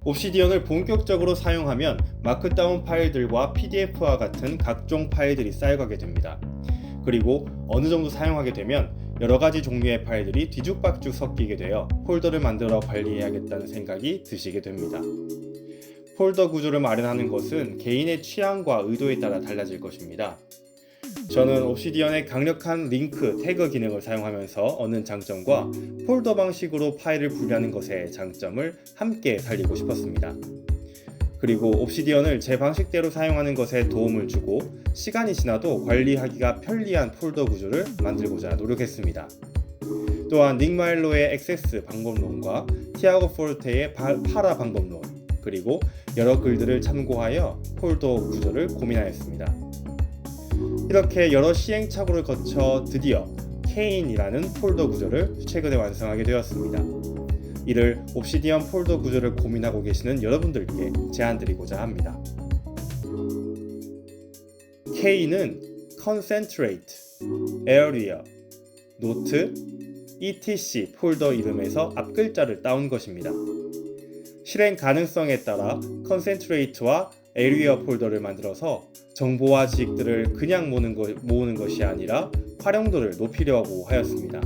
옵시디언을 본격적으로 사용하면 마크다운 파일들과 PDF와 같은 각종 파일들이 쌓여가게 됩니다. 그리고 어느 정도 사용하게 되면 여러 가지 종류의 파일들이 뒤죽박죽 섞이게 되어 폴더를 만들어 관리해야겠다는 생각이 드시게 됩니다. 폴더 구조를 마련하는 것은 개인의 취향과 의도에 따라 달라질 것입니다. 저는 옵시디언의 강력한 링크, 태그 기능을 사용하면서 얻는 장점과 폴더 방식으로 파일을 분리하는 것의 장점을 함께 살리고 싶었습니다. 그리고 옵시디언을 제 방식대로 사용하는 것에 도움을 주고 시간이 지나도 관리하기가 편리한 폴더 구조를 만들고자 노력했습니다. 또한 닉 마일로의 액세스 방법론과 티아고 포르테의 파라 방법론, 그리고 여러 글들을 참고하여 폴더 구조를 고민하였습니다. 이렇게 여러 시행착오를 거쳐 드디어 케인이라는 폴더 구조를 최근에 완성하게 되었습니다. 이를 옵시디언 폴더 구조를 고민하고 계시는 여러분들께 제안드리고자 합니다. K는 Concentrate, Area, Note, etc 폴더 이름에서 앞글자를 따온 것입니다. 실행 가능성에 따라 Concentrate와 Area 폴더를 만들어서 정보와 지식들을 그냥 모으는 것이 아니라 활용도를 높이려고 하였습니다.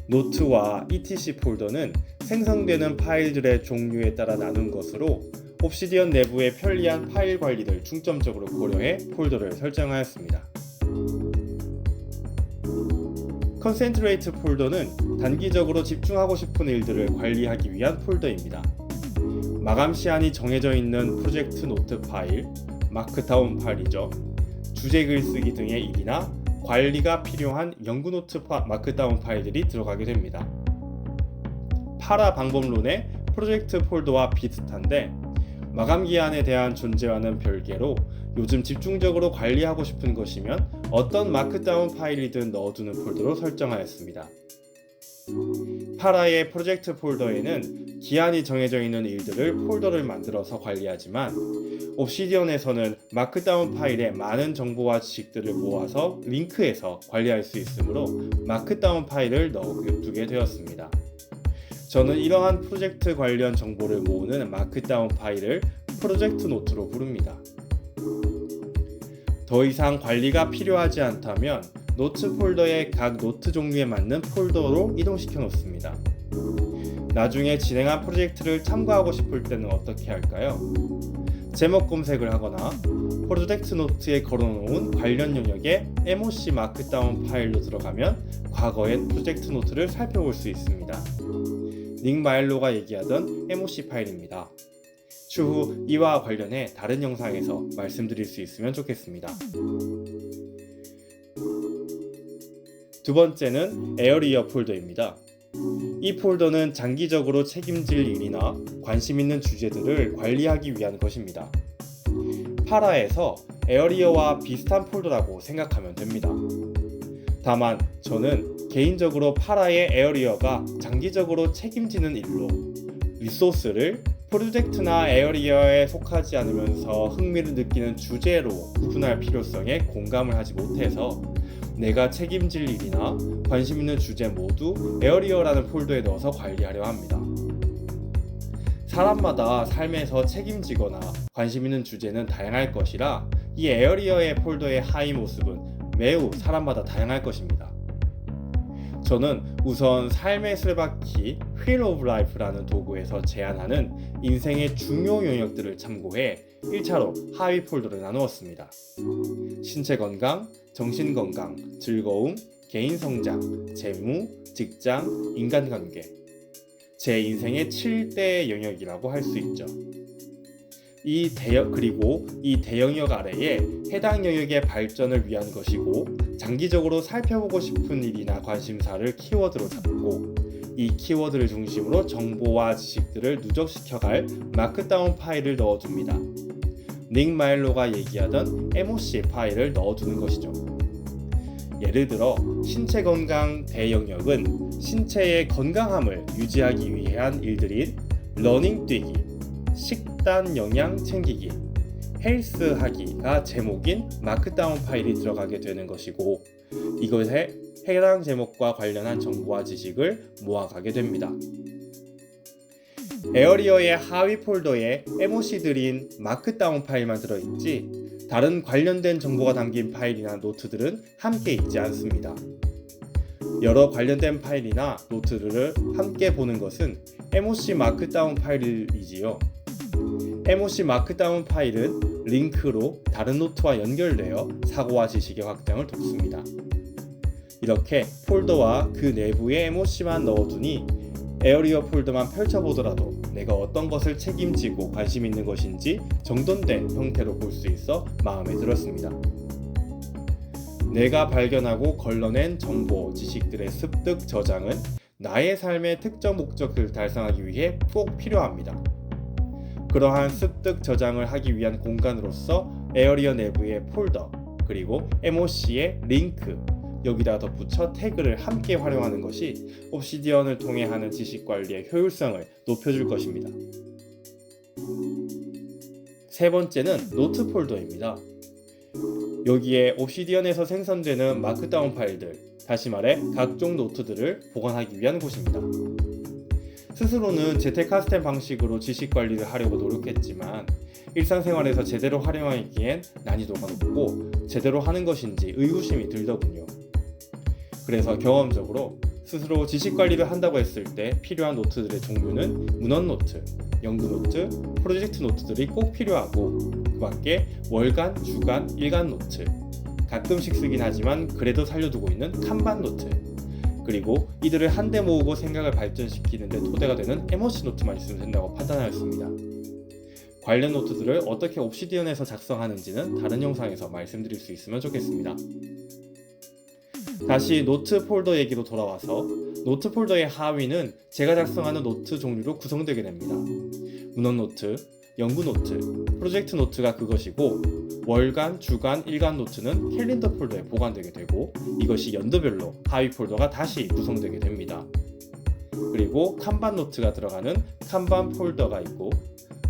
노트와 etc 폴더는 생성되는 파일들의 종류에 따라 나눈 것으로 옵시디언 내부의 편리한 파일 관리를 중점적으로 고려해 폴더를 설정하였습니다. 컨센트레이트 폴더는 단기적으로 집중하고 싶은 일들을 관리하기 위한 폴더입니다. 마감 시한이 정해져 있는 프로젝트 노트 파일, 마크다운 파일이죠. 주제 글쓰기 등의 일이나 관리가 필요한 연구 노트 마크다운 파일들이 들어가게 됩니다. 파라 방법론의 프로젝트 폴더와 비슷한데 마감 기한에 대한 존재와는 별개로 요즘 집중적으로 관리하고 싶은 것이면 어떤 마크다운 파일이든 넣어두는 폴더로 설정하였습니다. 파라의 프로젝트 폴더에는 기한이 정해져 있는 일들을 폴더를 만들어서 관리하지만 옵시디언에서는 마크다운 파일에 많은 정보와 지식들을 모아서 링크해서 관리할 수 있으므로 마크다운 파일을 넣어두게 되었습니다. 저는 이러한 프로젝트 관련 정보를 모으는 마크다운 파일을 프로젝트 노트로 부릅니다. 더 이상 관리가 필요하지 않다면 노트 폴더의 각 노트 종류에 맞는 폴더로 이동시켜 놓습니다. 나중에 진행한 프로젝트를 참고하고 싶을 때는 어떻게 할까요? 제목 검색을 하거나 프로젝트 노트에 걸어놓은 관련 영역에 MOC 마크다운 파일로 들어가면 과거의 프로젝트 노트를 살펴볼 수 있습니다. 닉 마일로가 얘기하던 MOC 파일입니다. 추후 이와 관련해 다른 영상에서 말씀드릴 수 있으면 좋겠습니다. 두 번째는 에어리어 폴더입니다. 이 폴더는 장기적으로 책임질 일이나 관심 있는 주제들을 관리하기 위한 것입니다. 파라에서 에어리어와 비슷한 폴더라고 생각하면 됩니다. 다만 저는 개인적으로 파라의 에어리어가 장기적으로 책임지는 일로 리소스를 프로젝트나 에어리어에 속하지 않으면서 흥미를 느끼는 주제로 구분할 필요성에 공감을 하지 못해서 내가 책임질 일이나 관심 있는 주제 모두 에어리어라는 폴더에 넣어서 관리하려 합니다. 사람마다 삶에서 책임지거나 관심 있는 주제는 다양할 것이라 이 에어리어의 폴더의 하위 모습은 매우 사람마다 다양할 것입니다. 저는 우선 삶의 슬바키 Wheel of Life라는 도구에서 제안하는 인생의 중요 영역들을 참고해 1차로 하위 폴더를 나누었습니다. 신체 건강, 정신 건강, 즐거움, 개인 성장, 재무, 직장, 인간관계. 제 인생의 7대 영역이라고 할 수 있죠. 그리고 이 대영역 아래에 해당 영역의 발전을 위한 것이고 장기적으로 살펴보고 싶은 일이나 관심사를 키워드로 잡고 이 키워드를 중심으로 정보와 지식들을 누적시켜갈 마크다운 파일을 넣어둡니다. 닉 마일로가 얘기하던 MOC 파일을 넣어두는 것이죠. 예를 들어 신체 건강 대영역은 신체의 건강함을 유지하기 위한 일들인 러닝 뛰기, 식단 영양 챙기기, 헬스 하기가 제목인 마크다운 파일이 들어가게 되는 것이고 이것에 해당 제목과 관련한 정보와 지식을 모아가게 됩니다. 에어리어의 하위 폴더에 MOC들인 마크다운 파일만 들어있지 다른 관련된 정보가 담긴 파일이나 노트들은 함께 있지 않습니다. 여러 관련된 파일이나 노트들을 함께 보는 것은 MOC 마크다운 파일이지요. MOC 마크다운 파일은 링크로 다른 노트와 연결되어 사고와 지식의 확장을 돕습니다. 이렇게 폴더와 그 내부에 MOC만 넣어두니 에어리어 폴더만 펼쳐보더라도 내가 어떤 것을 책임지고 관심 있는 것인지 정돈된 형태로 볼 수 있어 마음에 들었습니다. 내가 발견하고 걸러낸 정보, 지식들의 습득, 저장은 나의 삶의 특정 목적을 달성하기 위해 꼭 필요합니다. 그러한 습득, 저장을 하기 위한 공간으로서 에어리어 내부의 폴더, 그리고 MOC의 링크, 여기다 덧붙여 태그를 함께 활용하는 것이 옵시디언을 통해 하는 지식 관리의 효율성을 높여줄 것입니다. 세 번째는 노트 폴더입니다. 여기에 옵시디언에서 생성되는 마크다운 파일들, 다시 말해 각종 노트들을 보관하기 위한 곳입니다. 스스로는 제테카스텐 방식으로 지식 관리를 하려고 노력했지만 일상생활에서 제대로 활용하기엔 난이도가 높고 제대로 하는 것인지 의구심이 들더군요. 그래서 경험적으로 스스로 지식 관리를 한다고 했을 때 필요한 노트들의 종류는 문헌 노트, 연구 노트, 프로젝트 노트들이 꼭 필요하고 그 밖에 월간, 주간, 일간 노트, 가끔씩 쓰긴 하지만 그래도 살려두고 있는 칸반 노트, 그리고 이들을 한데 모으고 생각을 발전시키는 데 토대가 되는 MOC 노트만 있으면 된다고 판단하였습니다. 관련 노트들을 어떻게 옵시디언에서 작성하는지는 다른 영상에서 말씀드릴 수 있으면 좋겠습니다. 다시 노트 폴더 얘기로 돌아와서 노트 폴더의 하위는 제가 작성하는 노트 종류로 구성되게 됩니다. 문헌 노트, 연구 노트, 프로젝트 노트가 그것이고 월간, 주간, 일간 노트는 캘린더 폴더에 보관되게 되고 이것이 연도별로 하위 폴더가 다시 구성되게 됩니다. 그리고 칸반 노트가 들어가는 칸반 폴더가 있고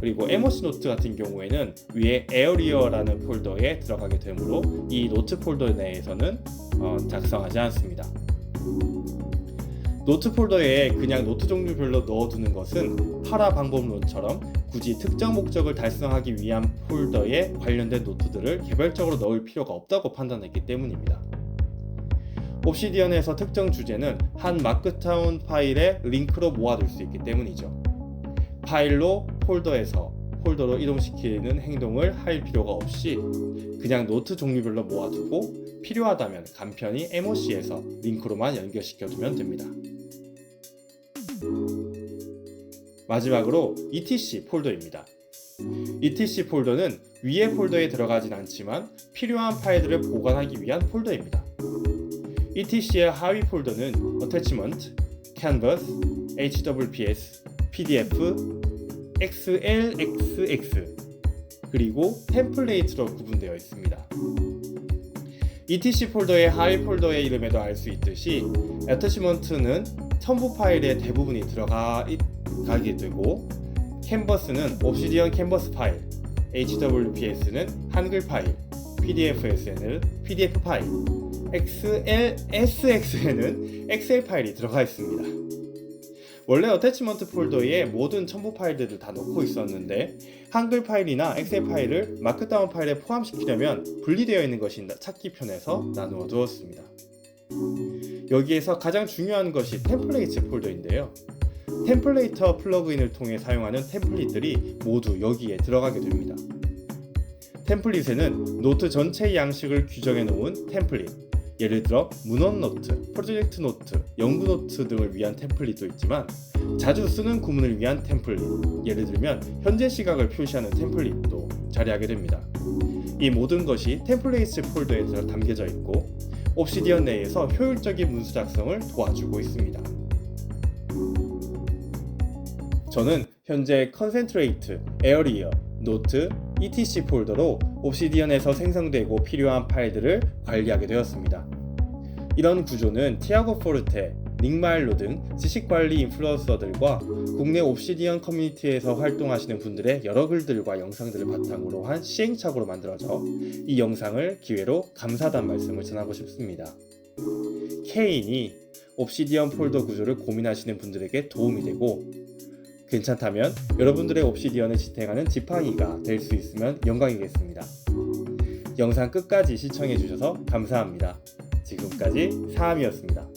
그리고 MOC 노트 같은 경우에는 위에 에어리어라는 폴더에 들어가게 되므로 이 노트 폴더 내에서는 작성하지 않습니다. 노트 폴더에 그냥 노트 종류별로 넣어두는 것은 파라 방법론처럼 굳이 특정 목적을 달성하기 위한 폴더에 관련된 노트들을 개별적으로 넣을 필요가 없다고 판단했기 때문입니다. 옵시디언에서 특정 주제는 한 마크다운 파일에 링크로 모아둘 수 있기 때문이죠. 파일로 폴더에서 폴더로 이동시키는 행동을 할 필요가 없이 그냥 노트 종류별로 모아두고 필요하다면 간편히 MOC에서 링크로만 연결시켜두면 됩니다. 마지막으로 ETC 폴더입니다. ETC 폴더는 위의 폴더에 들어가진 않지만 필요한 파일들을 보관하기 위한 폴더입니다. ETC의 하위 폴더는 Attachment, Canvas, HWPS, PDF, XLXX 그리고 템플레이트로 구분되어 있습니다. ETC 폴더의 하위 폴더의 이름에도 알 수 있듯이 Attachment는 첨부 파일의 대부분이 들어가게 되고 캔버스는 옵시디언 캔버스 파일, HWPS는 한글 파일, PDFS는 PDF 파일, XLSX에는 엑셀 파일이 들어가 있습니다. 원래 어태치먼트 폴더에 모든 첨부 파일들을 다 넣고 있었는데 한글 파일이나 엑셀 파일을 마크다운 파일에 포함시키려면 분리되어 있는 것이 찾기 편해서 나누어 두었습니다. 여기에서 가장 중요한 것이 템플레이트 폴더인데요. 템플레이터 플러그인을 통해 사용하는 템플릿들이 모두 여기에 들어가게 됩니다. 템플릿에는 노트 전체의 양식을 규정해 놓은 템플릿, 예를 들어 문헌 노트, 프로젝트 노트, 연구 노트 등을 위한 템플릿도 있지만 자주 쓰는 구문을 위한 템플릿, 예를 들면 현재 시각을 표시하는 템플릿도 자리하게 됩니다. 이 모든 것이 템플레이트 폴더에 담겨져 있고 옵시디언 내에서 효율적인 문서 작성을 도와주고 있습니다. 저는 현재 컨센트레이트, 에어리어, 노트, ETC 폴더로 옵시디언에서 생성되고 필요한 파일들을 관리하게 되었습니다. 이런 구조는 티아고 포르테, 닉 마일로 등 지식관리 인플루언서들과 국내 옵시디언 커뮤니티에서 활동하시는 분들의 여러 글들과 영상들을 바탕으로 한 시행착오로 만들어져 이 영상을 기회로 감사하다는 말씀을 전하고 싶습니다. K인이 옵시디언 폴더 구조를 고민하시는 분들에게 도움이 되고 괜찮다면 여러분들의 옵시디언을 지탱하는 지팡이가 될 수 있으면 영광이겠습니다. 영상 끝까지 시청해주셔서 감사합니다. 지금까지 사암이었습니다.